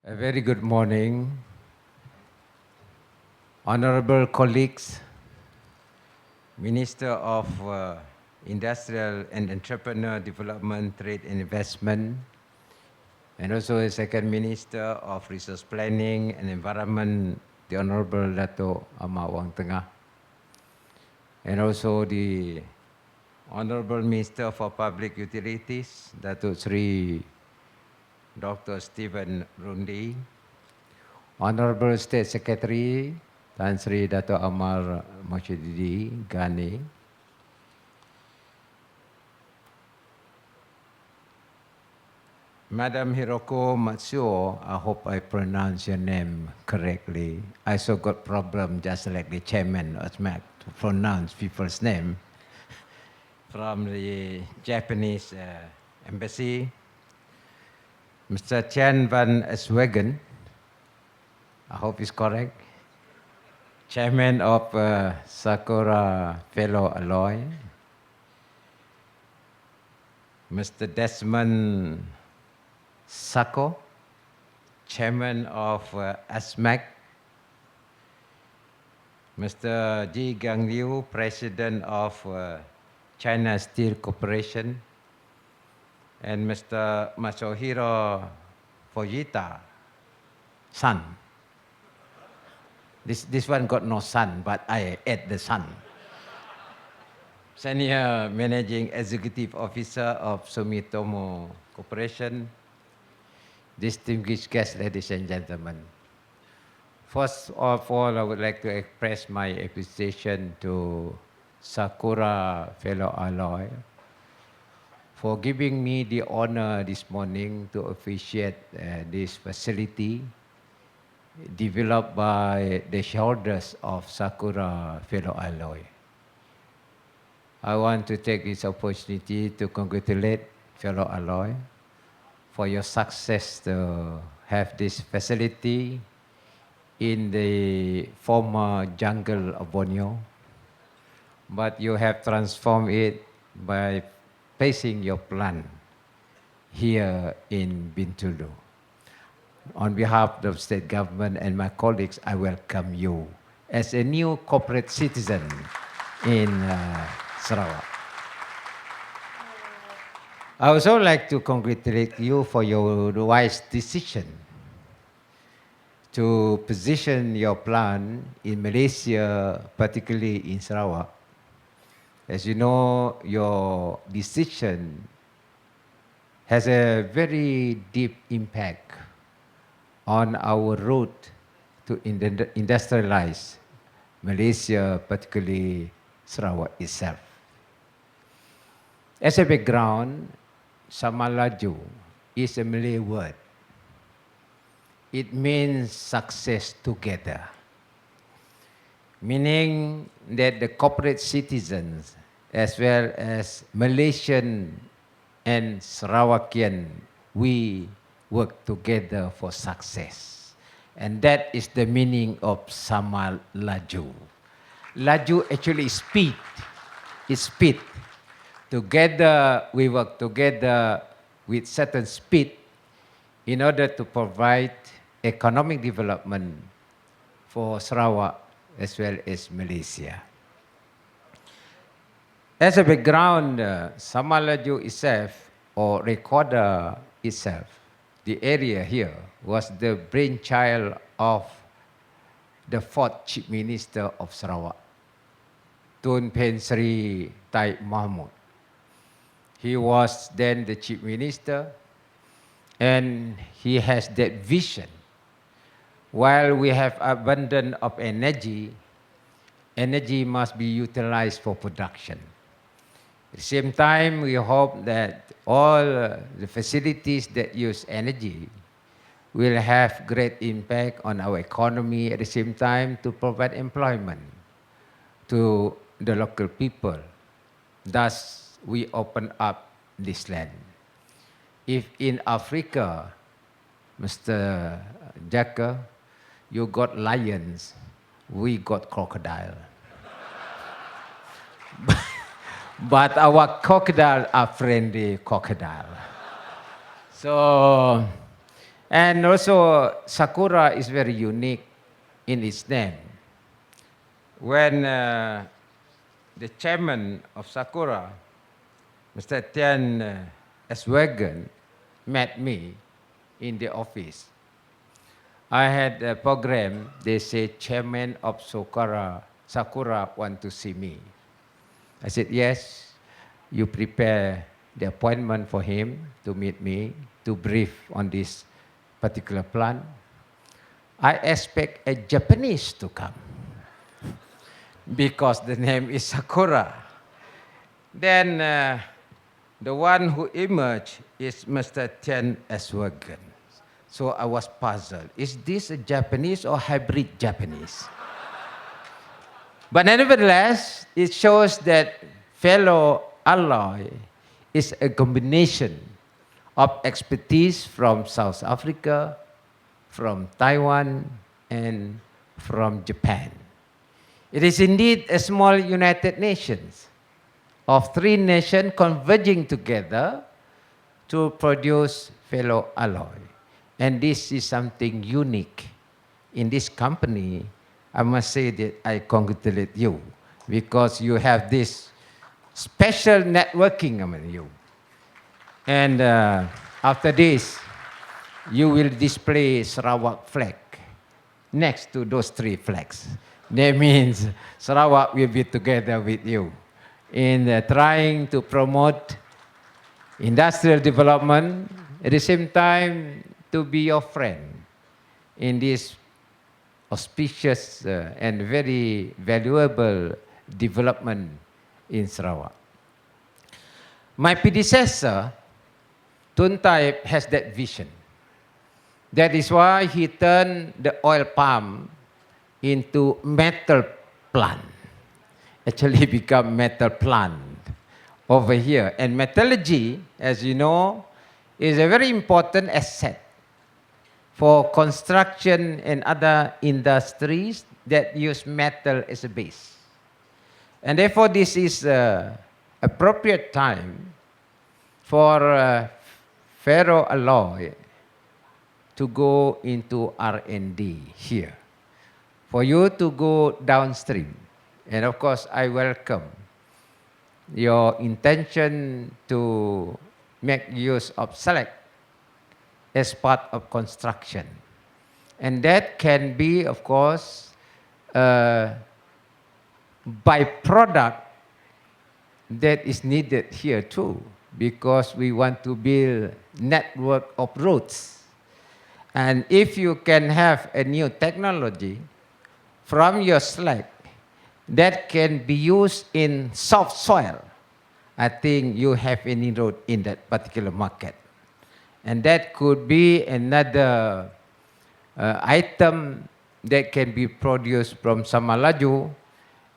A very good morning, honorable colleagues, Minister of Industrial and Entrepreneur Development, Trade and Investment, and also the Second Minister of Resource Planning and Environment, the Honorable Dato' Ahmad Wang Tengah, and also the Honorable Minister for Public Utilities, Dato' Sri Dr. Stephen Rundi, Honorable State Secretary Tan Sri Dato' Amar Moshididi Ghani, Madam Hiroko Matsuo, I hope I pronounce your name correctly. I also got problem just like the chairman of SMAC to pronounce people's name from the Japanese embassy. Mr. Chen van Eswegen, I hope it's correct. Chairman of Sakura Ferroalloys, Mr. Desmond Sako, Chairman of ASMAC, Mr. Ji Gangliu, President of China Steel Corporation, and Mr. Masahiro Fujita, son. This one got no son, but I add the son. Senior Managing Executive Officer of Sumitomo Corporation, distinguished guests, ladies and gentlemen. First of all, I would like to express my appreciation to Sakura Ferroalloys for giving me the honor this morning to officiate this facility developed by the shareholders of Sakura Ferroalloys. I want to take this opportunity to congratulate Ferroalloys for your success to have this facility in the former jungle of Borneo, but you have transformed it by placing your plant here in Bintulu. On behalf of the state government and my colleagues, I welcome you as a new corporate citizen in Sarawak. I would also like to congratulate you for your wise decision to position your plant in Malaysia, particularly in Sarawak. As you know, your decision has a very deep impact on our route to industrialize Malaysia, particularly Sarawak itself. As a background, Samalaju is a Malay word. It means success together, meaning that the corporate citizens as well as Malaysian and Sarawakian, we work together for success. And that is the meaning of Sama Laju. Laju actually is speed. It's speed. Together, we work together with certain speed in order to provide economic development for Sarawak as well as Malaysia. As a background, Sama Laju itself, or recorder itself, the area here was the brainchild of the fourth Chief Minister of Sarawak, Tun Pen Sri Taib Mahmud. He was then the Chief Minister, and he has that vision. While we have abundance of energy, energy must be utilized for production. At the same time, we hope that all the facilities that use energy will have great impact on our economy at the same time to provide employment to the local people. Thus, we open up this land. If in Africa, Mr. Jaka, you got lions, we got crocodile. But our crocodile are friendly crocodile. So And also, Sakura is very unique in its name. When the chairman of Sakura, Mr. Tian Swagen, met me in the office, I had a program. They said, Chairman of Sakura want to see me. I said, yes, you prepare the appointment for him to meet me, to brief on this particular plan. I expect a Japanese to come because the name is Sakura. Then the one who emerged is Mr. Tian Swagen. So I was puzzled. Is this a Japanese or hybrid Japanese? But nevertheless, it shows that Ferroalloy is a combination of expertise from South Africa, from Taiwan, and from Japan. It is indeed a small United Nations of 3 nations converging together to produce ferroalloy. And this is something unique in this company. I must say that I congratulate you because you have this special networking among you. And after this, you will display Sarawak flag next to those 3 flags. That means Sarawak will be together with you in trying to promote industrial development, at the same time to be your friend in this auspicious and very valuable development in Sarawak. My predecessor, Tun Taib, has that vision. That is why he turned the oil palm into metal plant. Actually become metal plant over here. And metallurgy, as you know, is a very important asset for construction and other industries that use metal as a base. And therefore, this is appropriate time for ferroalloy to go into R&D here, for you to go downstream. And of course, I welcome your intention to make use of select as part of construction. And that can be, of course, a byproduct that is needed here too, because we want to build network of roads. And if you can have a new technology from your slag that can be used in soft soil, I think you have any road in that particular market. And that could be another item that can be produced from Samalaju.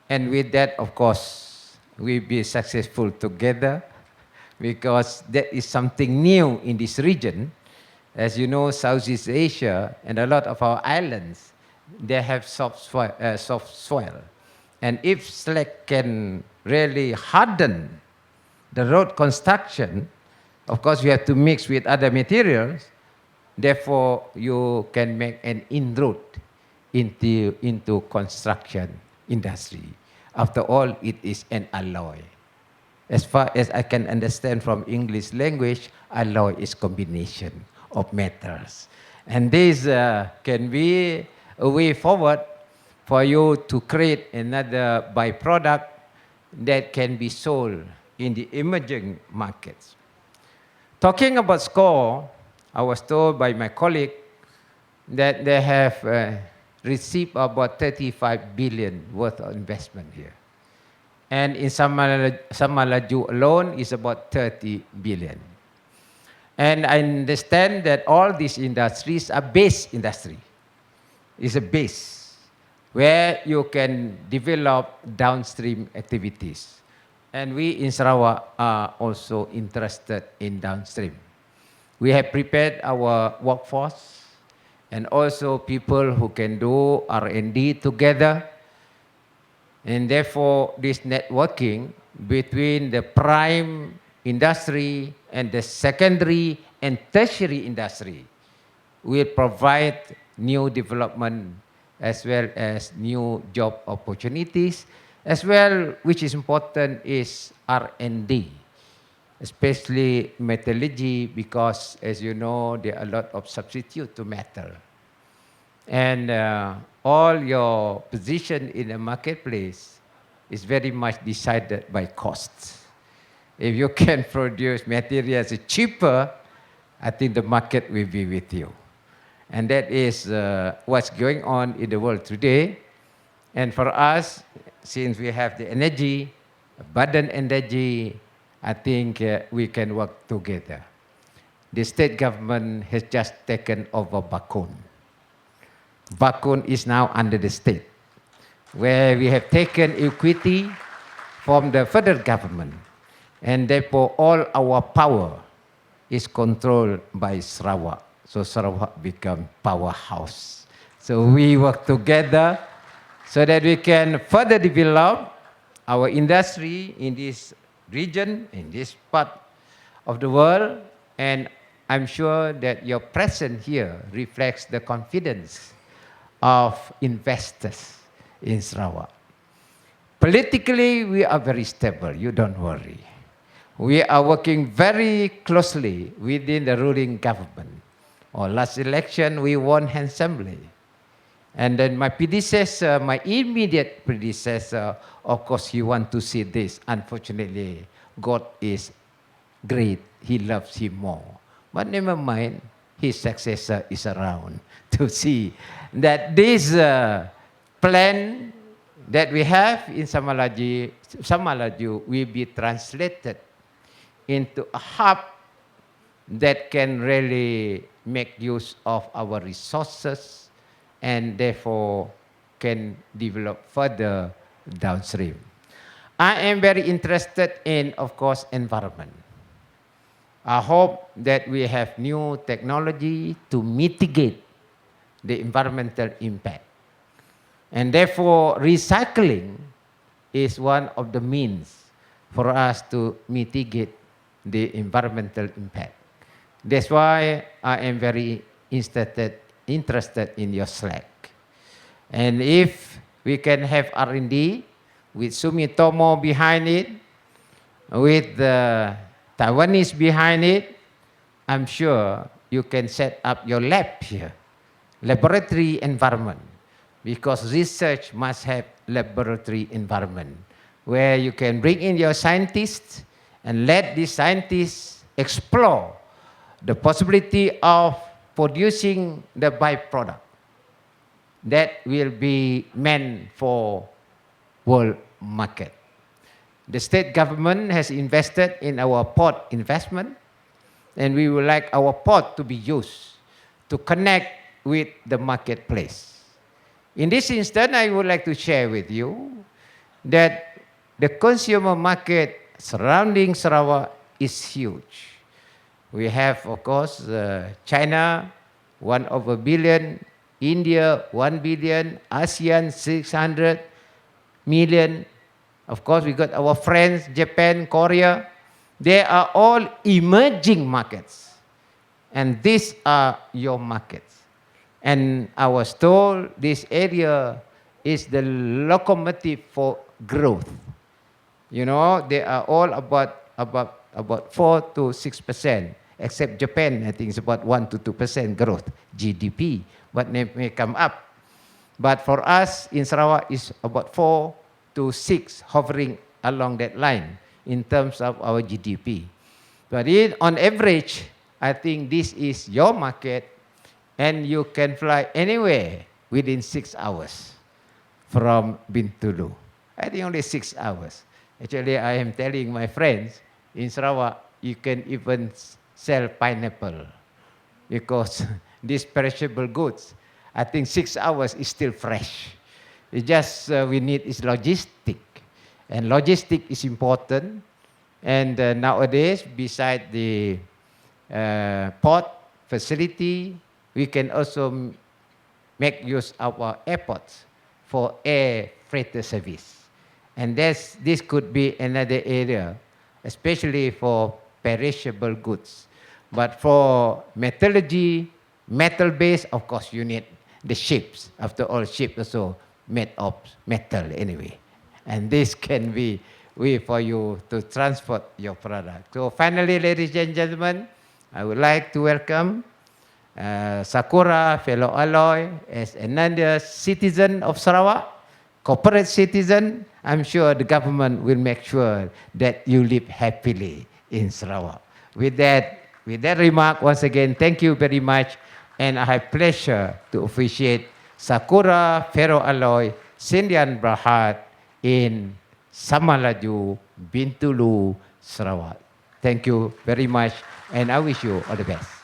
And with that, of course, we'll be successful together because that is something new in this region. As you know, Southeast Asia and a lot of our islands, they have soft soil. And if slag can really harden the road construction, of course, you have to mix with other materials. Therefore, you can make an inroad into construction industry. After all, it is an alloy. As far as I can understand from English language, alloy is combination of metals. And this can be a way forward for you to create another byproduct that can be sold in the emerging markets. Talking about SCORE, I was told by my colleague that they have received about 35 billion worth of investment here. And in Samalaju alone is about 30 billion. And I understand that all these industries are base industry. It's a base where you can develop downstream activities. And we in Sarawak are also interested in downstream. We have prepared our workforce and also people who can do R&D together. And therefore, this networking between the prime industry and the secondary and tertiary industry will provide new development as well as new job opportunities, as well, which is important, is R&D, especially metallurgy, because as you know, there are a lot of substitute to metal. And all your position in the marketplace is very much decided by costs. If you can produce materials cheaper, I think the market will be with you. And that is what's going on in the world today. And for us, since we have the energy, abundant energy, I think we can work together. The state government has just taken over Bakun. Bakun is now under the state, where we have taken equity from the federal government. And therefore, all our power is controlled by Sarawak. So Sarawak become powerhouse. So we work together so that we can further develop our industry in this region, in this part of the world. And I'm sure that your presence here reflects the confidence of investors in Sarawak. Politically, we are very stable, you don't worry. We are working very closely within the ruling government. Or last election, we won handsomely. And then my predecessor, my immediate predecessor, of course, he wants to see this. Unfortunately, God is great. He loves him more. But never mind, his successor is around to see that this plan that we have in Samalaju will be translated into a hub that can really make use of our resources and therefore can develop further downstream. I am very interested in, of course, environment. I hope that we have new technology to mitigate the environmental impact. And therefore, recycling is one of the means for us to mitigate the environmental impact. That's why I am very interested in your Slack. And if we can have R&D with Sumitomo behind it, with the Taiwanese behind it, I'm sure you can set up your lab here, laboratory environment, because research must have laboratory environment where you can bring in your scientists and let these scientists explore the possibility of producing the byproduct that will be meant for world market. The state government has invested in our port investment, and we would like our port to be used to connect with the marketplace. In this instance, I would like to share with you that the consumer market surrounding Sarawak is huge. We have, of course, China, 1 billion, India, 1 billion, ASEAN, 600 million. Of course, we got our friends, Japan, Korea. They are all emerging markets. And these are your markets. And I was told this area is the locomotive for growth. You know, they are all about 4 to 6%, except Japan, I think it's about 1 to 2% growth, GDP, but they may come up. But for us in Sarawak, it's about 4 to 6, hovering along that line in terms of our GDP. But on average, I think this is your market, and you can fly anywhere within 6 hours from Bintulu. I think only 6 hours. Actually, I am telling my friends, in Sarawak, you can even sell pineapple because these perishable goods, I think 6 hours is still fresh. It just we need is logistic, and logistic is important. And nowadays, beside the port facility, we can also make use of our airports for air freighter service. And this could be another area, especially for perishable goods. But for metallurgy, Metal base, of course, you need the ships. After all, ship also made of metal anyway. And this can be way for you to transport your product. So finally, ladies and gentlemen, I would like to welcome Sakura Ferroalloys as another citizen of Sarawak, corporate citizen. I'm sure the government will make sure that you live happily in Sarawak. With that remark, once again, thank you very much. And I have pleasure to officiate Sakura Ferroalloys Sdn Bhd in Samalaju, Bintulu, Sarawak. Thank you very much, and I wish you all the best.